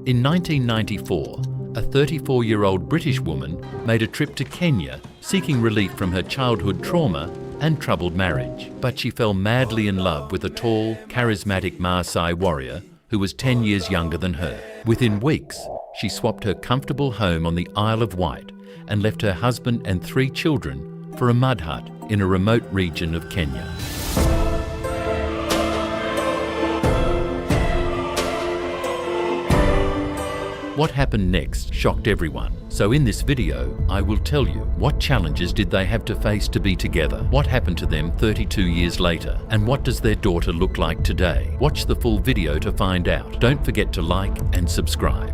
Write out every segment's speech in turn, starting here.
In 1994, a 34-year-old British woman made a trip to Kenya seeking relief from her childhood trauma and troubled marriage. But she fell madly in love with a tall, charismatic Maasai warrior who was 10 years younger than her. Within weeks, she swapped her comfortable home on the Isle of Wight and left her husband and 3 children for a mud hut in a remote region of Kenya. What happened next shocked everyone. So in this video, I will tell you what challenges did they have to face to be together, what happened to them 32 years later, and what does their daughter look like today. Watch the full video to find out. Don't forget to like and subscribe.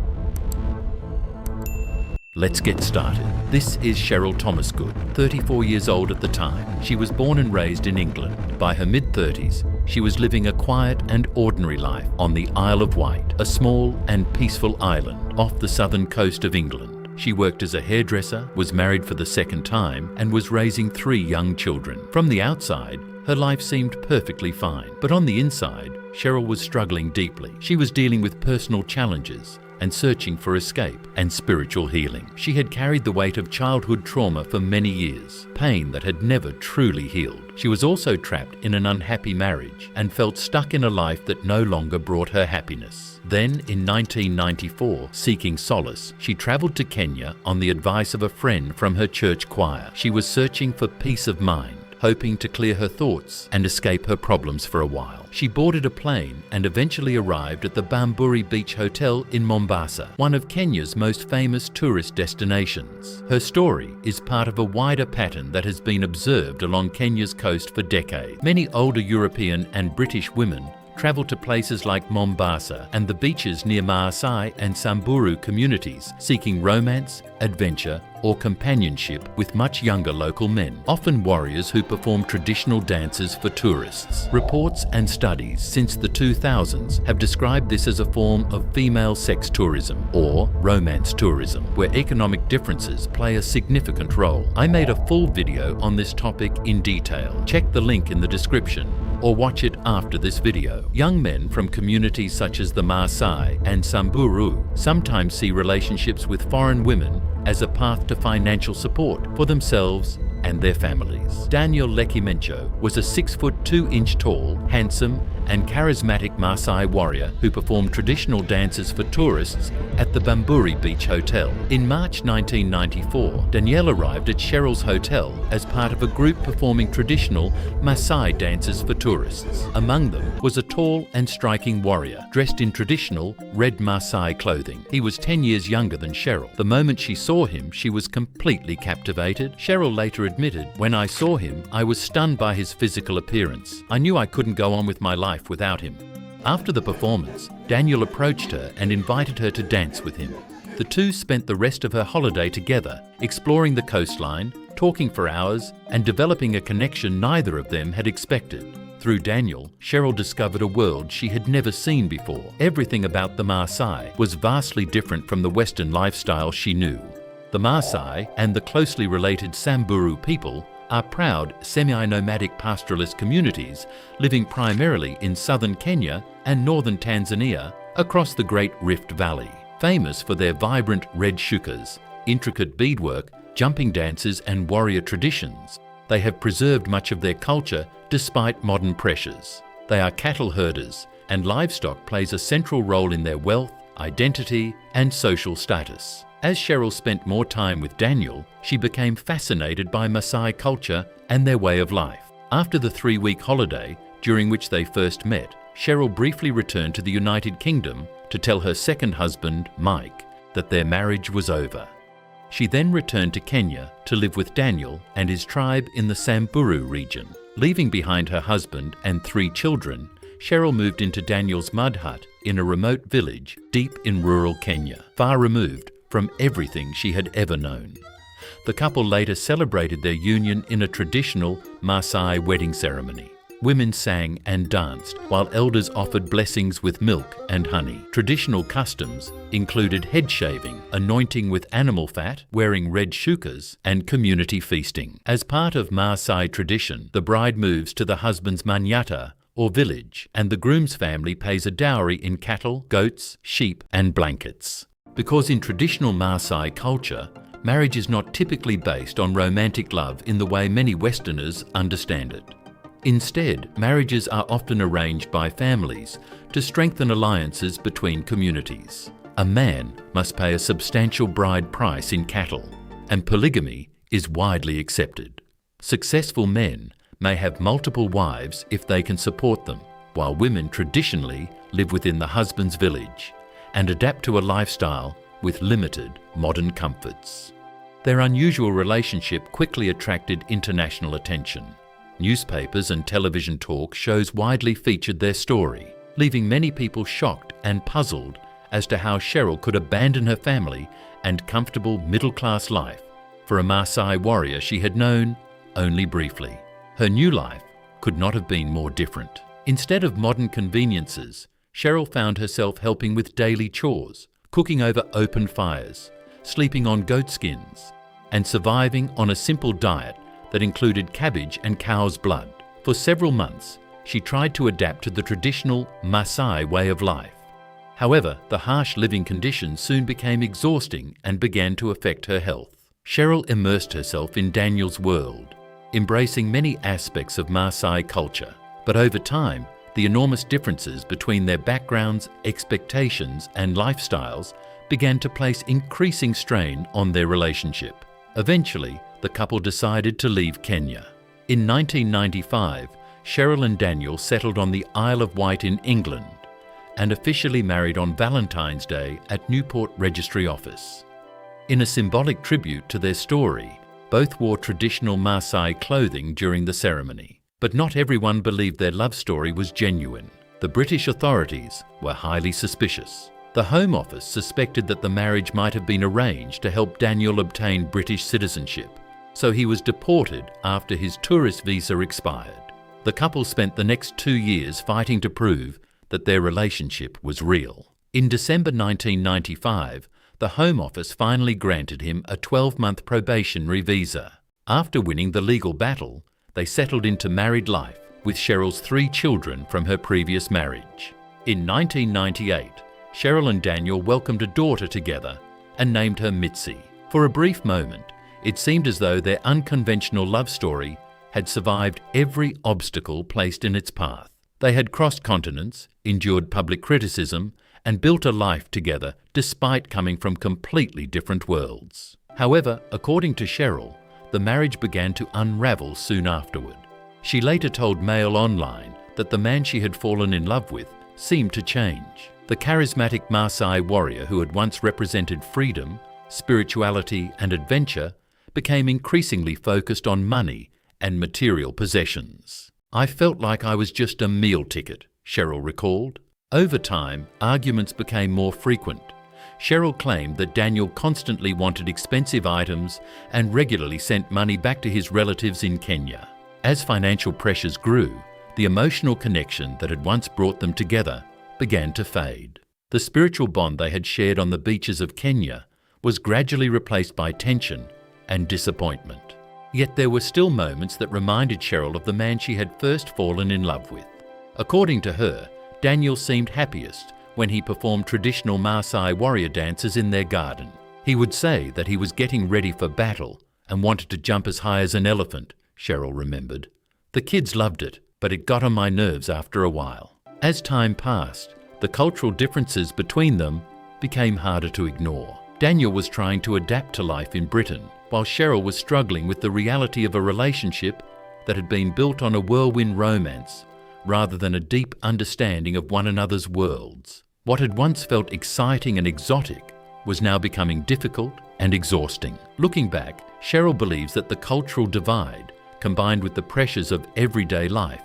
Let's get started. This is Cheryl Thomasgood, 34 years old at the time. She was born and raised in England. By her mid-30s, she was living a quiet and ordinary life on the Isle of Wight, a small and peaceful island off the southern coast of England. She worked as a hairdresser, was married for the second time, and was raising 3 young children. From the outside, her life seemed perfectly fine. But on the inside, Cheryl was struggling deeply. She was dealing with personal challenges and searching for escape and spiritual healing. She had carried the weight of childhood trauma for many years, pain that had never truly healed. She was also trapped in an unhappy marriage and felt stuck in a life that no longer brought her happiness. Then, in 1994, seeking solace, she travelled to Kenya on the advice of a friend from her church choir. She was searching for peace of mind, hoping to clear her thoughts and escape her problems for a while. She boarded a plane and eventually arrived at the Bamburi Beach Hotel in Mombasa, one of Kenya's most famous tourist destinations. Her story is part of a wider pattern that has been observed along Kenya's coast for decades. Many older European and British women travel to places like Mombasa and the beaches near Maasai and Samburu communities, seeking romance, adventure, or companionship with much younger local men, often warriors who perform traditional dances for tourists. Reports and studies since the 2000s have described this as a form of female sex tourism or romance tourism, where economic differences play a significant role. I made a full video on this topic in detail. Check the link in the description or watch it after this video. Young men from communities such as the Maasai and Samburu sometimes see relationships with foreign women as a path to financial support for themselves and their families. Daniel Lekimencho was a 6'2" tall, handsome and charismatic Maasai warrior who performed traditional dances for tourists at the Bamburi Beach Hotel. In March 1994, Daniel arrived at Cheryl's hotel as part of a group performing traditional Maasai dances for tourists. Among them was a tall and striking warrior dressed in traditional red Maasai clothing. He was 10 years younger than Cheryl. The moment she saw him, she was completely captivated. Cheryl later admitted, "When I saw him, I was stunned by his physical appearance. I knew I couldn't go on with my life without him." After the performance, Daniel approached her and invited her to dance with him. The two spent the rest of her holiday together, exploring the coastline, talking for hours, and developing a connection neither of them had expected. Through Daniel, Cheryl discovered a world she had never seen before. Everything about the Maasai was vastly different from the Western lifestyle she knew. The Maasai and the closely related Samburu people are proud semi-nomadic pastoralist communities living primarily in southern Kenya and northern Tanzania across the Great Rift Valley. Famous for their vibrant red shukas, intricate beadwork, jumping dances and warrior traditions, they have preserved much of their culture despite modern pressures. They are cattle herders, and livestock plays a central role in their wealth, identity and social status. As Cheryl spent more time with Daniel, she became fascinated by Maasai culture and their way of life. After the 3-week holiday, during which they first met, Cheryl briefly returned to the United Kingdom to tell her second husband, Mike, that their marriage was over. She then returned to Kenya to live with Daniel and his tribe in the Samburu region. Leaving behind her husband and 3 children, Cheryl moved into Daniel's mud hut in a remote village deep in rural Kenya, far removed from everything she had ever known. The couple later celebrated their union in a traditional Maasai wedding ceremony. Women sang and danced, while elders offered blessings with milk and honey. Traditional customs included head shaving, anointing with animal fat, wearing red shukas, and community feasting. As part of Maasai tradition, the bride moves to the husband's manyata, or village, and the groom's family pays a dowry in cattle, goats, sheep, and blankets. Because in traditional Maasai culture, marriage is not typically based on romantic love in the way many Westerners understand it. Instead, marriages are often arranged by families to strengthen alliances between communities. A man must pay a substantial bride price in cattle, and polygamy is widely accepted. Successful men may have multiple wives if they can support them, while women traditionally live within the husband's village and adapt to a lifestyle with limited modern comforts. Their unusual relationship quickly attracted international attention. Newspapers and television talk shows widely featured their story, leaving many people shocked and puzzled as to how Cheryl could abandon her family and comfortable middle-class life for a Maasai warrior she had known only briefly. Her new life could not have been more different. Instead of modern conveniences, Cheryl found herself helping with daily chores, cooking over open fires, sleeping on goat skins, and surviving on a simple diet that included cabbage and cow's blood. For several months, she tried to adapt to the traditional Maasai way of life. However, the harsh living conditions soon became exhausting and began to affect her health. Cheryl immersed herself in Daniel's world, embracing many aspects of Maasai culture. But over time, the enormous differences between their backgrounds, expectations, and lifestyles began to place increasing strain on their relationship. Eventually, the couple decided to leave Kenya. In 1995, Cheryl and Daniel settled on the Isle of Wight in England and officially married on Valentine's Day at Newport Registry Office. In a symbolic tribute to their story, both wore traditional Maasai clothing during the ceremony. But not everyone believed their love story was genuine. The British authorities were highly suspicious. The Home Office suspected that the marriage might have been arranged to help Daniel obtain British citizenship, so he was deported after his tourist visa expired. The couple spent the next 2 years fighting to prove that their relationship was real. In December 1995, the Home Office finally granted him a 12-month probationary visa. After winning the legal battle, they settled into married life with Cheryl's 3 children from her previous marriage. In 1998, Cheryl and Daniel welcomed a daughter together and named her Mitzi. For a brief moment, it seemed as though their unconventional love story had survived every obstacle placed in its path. They had crossed continents, endured public criticism, and built a life together despite coming from completely different worlds. However, according to Cheryl, the marriage began to unravel soon afterward. She later told Mail Online that the man she had fallen in love with seemed to change. The charismatic Maasai warrior who had once represented freedom, spirituality, and adventure became increasingly focused on money and material possessions. "I felt like I was just a meal ticket," Cheryl recalled. Over time, arguments became more frequent. Cheryl claimed that Daniel constantly wanted expensive items and regularly sent money back to his relatives in Kenya. As financial pressures grew, the emotional connection that had once brought them together began to fade. The spiritual bond they had shared on the beaches of Kenya was gradually replaced by tension and disappointment. Yet there were still moments that reminded Cheryl of the man she had first fallen in love with. According to her, Daniel seemed happiest when he performed traditional Maasai warrior dances in their garden. He would say that he was getting ready for battle and wanted to jump as high as an elephant, Cheryl remembered. "The kids loved it, but it got on my nerves after a while." As time passed, the cultural differences between them became harder to ignore. Daniel was trying to adapt to life in Britain, while Cheryl was struggling with the reality of a relationship that had been built on a whirlwind romance rather than a deep understanding of one another's worlds. What had once felt exciting and exotic was now becoming difficult and exhausting. Looking back, Cheryl believes that the cultural divide, combined with the pressures of everyday life,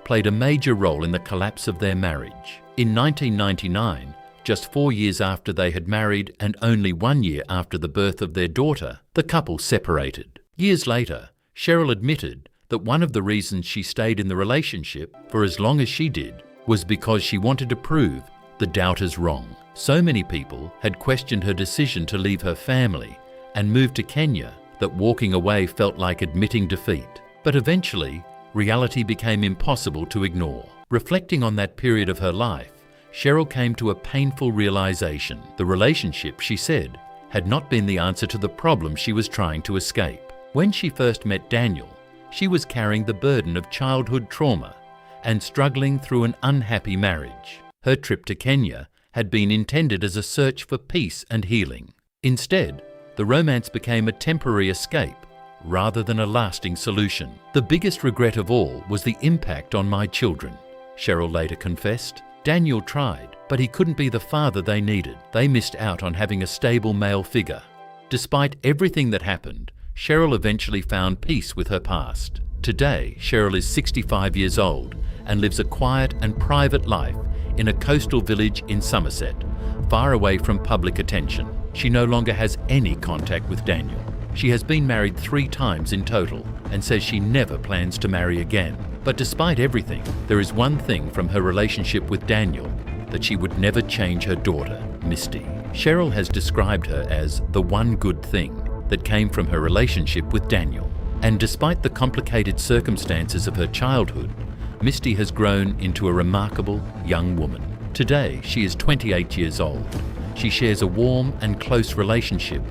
played a major role in the collapse of their marriage. In 1999, just 4 years after they had married and only 1 year after the birth of their daughter, the couple separated. Years later, Cheryl admitted that one of the reasons she stayed in the relationship for as long as she did was because she wanted to prove the doubters wrong. So many people had questioned her decision to leave her family and move to Kenya that walking away felt like admitting defeat. But eventually, reality became impossible to ignore. Reflecting on that period of her life, Cheryl came to a painful realization. The relationship, she said, had not been the answer to the problem she was trying to escape. When she first met Daniel, she was carrying the burden of childhood trauma and struggling through an unhappy marriage. Her trip to Kenya had been intended as a search for peace and healing. Instead, the romance became a temporary escape rather than a lasting solution. The biggest regret of all was the impact on my children, Cheryl later confessed. Daniel tried, but he couldn't be the father they needed. They missed out on having a stable male figure. Despite everything that happened, Cheryl eventually found peace with her past. Today, Cheryl is 65 years old and lives a quiet and private life in a coastal village in Somerset, far away from public attention. She no longer has any contact with Daniel. She has been married 3 times in total and says she never plans to marry again. But despite everything, there is one thing from her relationship with Daniel that she would never change: her daughter, Misty. Cheryl has described her as the one good thing that came from her relationship with Daniel. And despite the complicated circumstances of her childhood, Misty has grown into a remarkable young woman. Today, she is 28 years old. She shares a warm and close relationship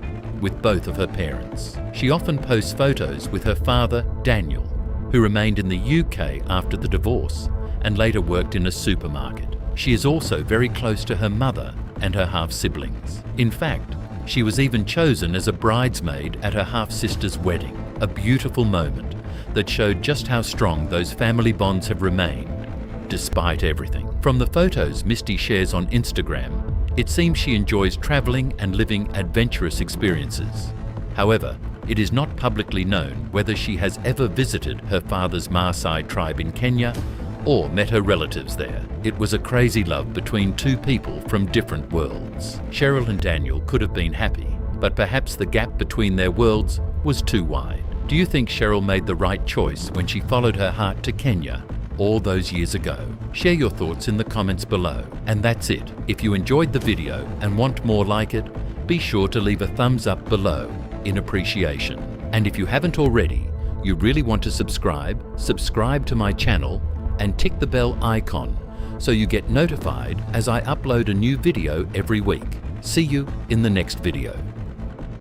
with both of her parents. She often posts photos with her father, Daniel, who remained in the UK after the divorce and later worked in a supermarket. She is also very close to her mother and her half-siblings. In fact, she was even chosen as a bridesmaid at her half-sister's wedding, a beautiful moment that showed just how strong those family bonds have remained, despite everything. From the photos Misty shares on Instagram, it seems she enjoys traveling and living adventurous experiences. However, it is not publicly known whether she has ever visited her father's Maasai tribe in Kenya or met her relatives there. It was a crazy love between 2 people from different worlds. Cheryl and Daniel could have been happy, but perhaps the gap between their worlds was too wide. Do you think Cheryl made the right choice when she followed her heart to Kenya all those years ago? Share your thoughts in the comments below. And that's it. If you enjoyed the video and want more like it, be sure to leave a thumbs up below in appreciation. And if you haven't already, you really want to subscribe to my channel and tick the bell icon so you get notified as I upload a new video every week. See you in the next video.